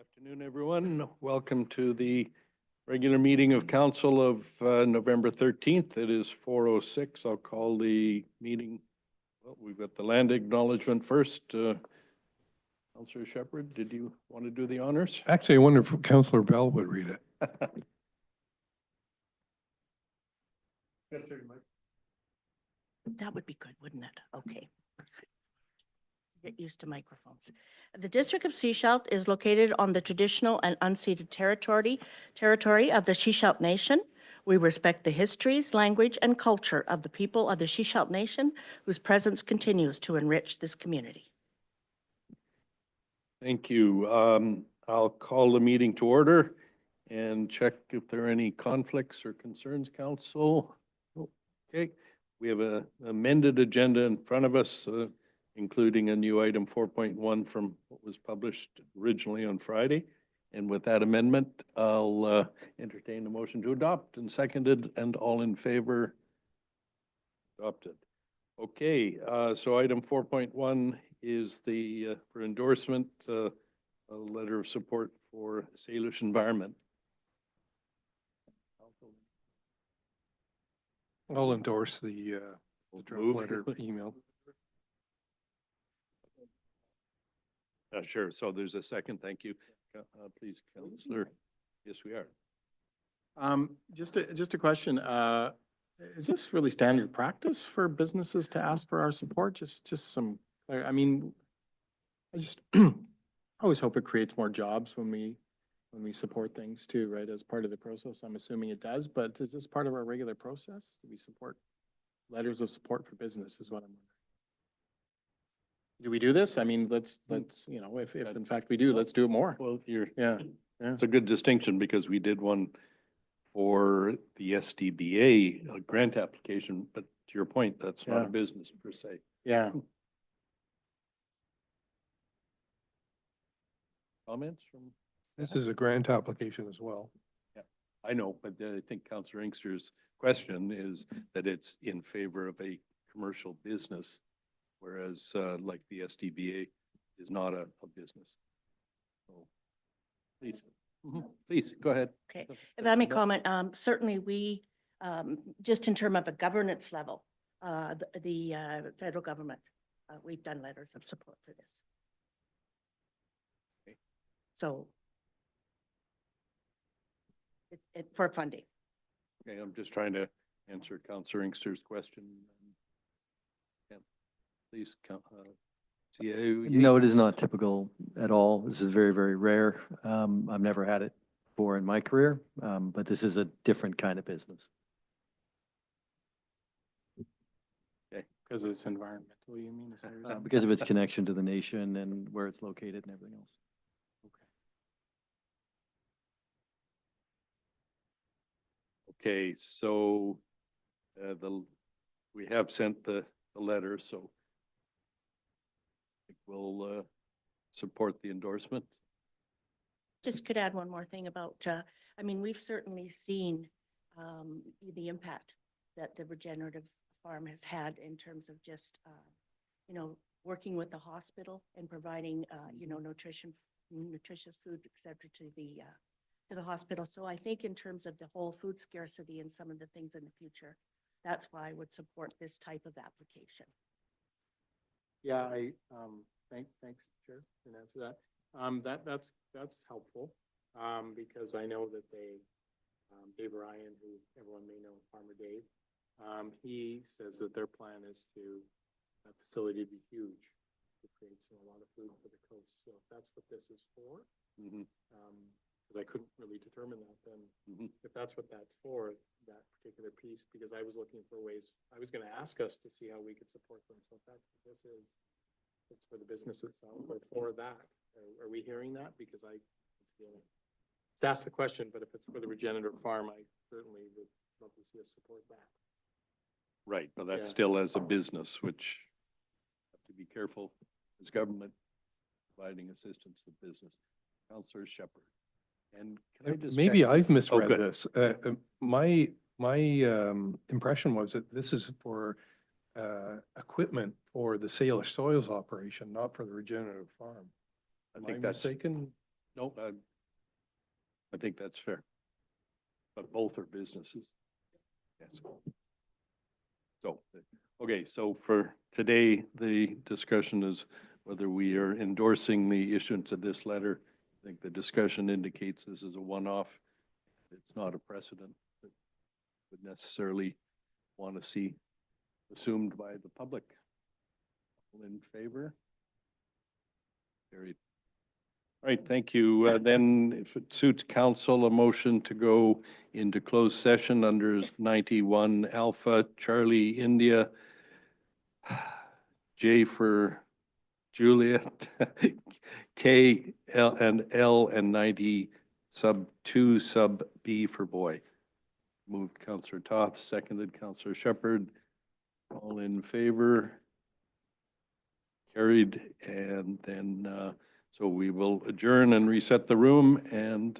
Afternoon, everyone. Welcome to the regular meeting of council of November 13th. It is 4:06. I'll call the meeting. Well, we've got the land acknowledgement first. Councillor Shepherd, did you want to do the honors? Actually, I wonder if Councillor Bell would read it. That would be good, wouldn't it? Okay. Get used to microphones. The District of Sechelt is located on the traditional and unceded territory of the Sechelt Nation. We respect the histories, language, and culture of the people of the Sechelt Nation, whose presence continues to enrich this community. Thank you. I'll call the meeting to order and check if there are any conflicts or concerns, council. Okay, we have an amended agenda in front of us, including a new item 4.1 from what was published originally on Friday. And with that amendment, I'll entertain a motion to adopt, and seconded, and all in favor. Adopted. Okay, so item 4.1 is the, for endorsement, a letter of support for Salish Environment. I'll endorse the draft Move. letter email. Sure, so there's a second, thank you. Please, Councillor. Yes, we are. Just a question. Is this really standard practice for businesses to ask for our support? Just some, I mean, I just always hope it creates more jobs when we support things too, right? As part of the process, I'm assuming it does, but is this part of our regular process? Do we support letters of support for business is what I'm wondering. Do we do this? I mean, let's, you know, if in fact we do, let's do it more. Well, Yeah. it's a good distinction because we did one for the SDBA grant application, but to your point, that's not Yeah. a business per se. Yeah. Comments from? This is a grant application as well. I know, but I think Councillor Inkster's question is that it's in favor of a commercial business, whereas like the SDBA is not a business. So, please, please, go ahead. Okay, if I may comment, certainly we, just in terms of a governance level, the federal government, we've done letters of support for this. Okay. So it's for funding. Okay, I'm just trying to answer Councillor Inkster's question. Yeah, please, CAO. No, it is not typical at all. This is very, very rare. I've never had it before in my career, but this is a different kind of business. Because it's environmental, you mean? Is that what you're saying? Because of its connection to the nation and where it's located and everything else. Okay, so we have sent the letter, so I think we'll support the endorsement. Just could add one more thing about, I mean, we've certainly seen the impact that the regenerative farm has had in terms of just, you know, working with the hospital and providing, you know, nutritious food, et cetera, to the hospital. So I think in terms of the whole food scarcity and some of the things in the future, that's why I would support this type of application. Yeah, thanks, Chair, and answer that. That's helpful, because I know that Dave Ryan, who everyone may know, Farmer Dave, he says that their plan is to, that facility be huge, to create a lot of food for the coast. So if that's what this is for, because I couldn't really determine that then, if that's what that's for, that particular piece, because I was looking for ways, I was going to ask us to see how we could support them. So if that's what this is, it's for the business itself or for that. Are we hearing that? Because to ask the question, but if it's for the regenerative farm, I certainly would love to see us support that. Right, but that's Yeah. still as a business, which have to be careful as government providing assistance to business. Councillor Shepherd. And can I just Maybe check- I've misread good. this. My impression was that this is for equipment for the Salish Soils operation, not for the regenerative farm. I Am think I that's mistaken? No, I think that's fair. But both are businesses. Yes. So, okay, so for today, the discussion is whether we are endorsing the issuance of this letter. I think the discussion indicates this is a one-off. It's not a precedent that would necessarily want to see assumed by the public. All in favor? Carried. All right, thank you. Then if it suits council, a motion to go into closed session under 91 Alpha Charlie India, J for Juliet, K, L and L and 90 sub 2 sub B for boy. Moved Counselor Toth, seconded Counselor Shepherd. All in favor? Carried. And then, so we will adjourn and reset the room and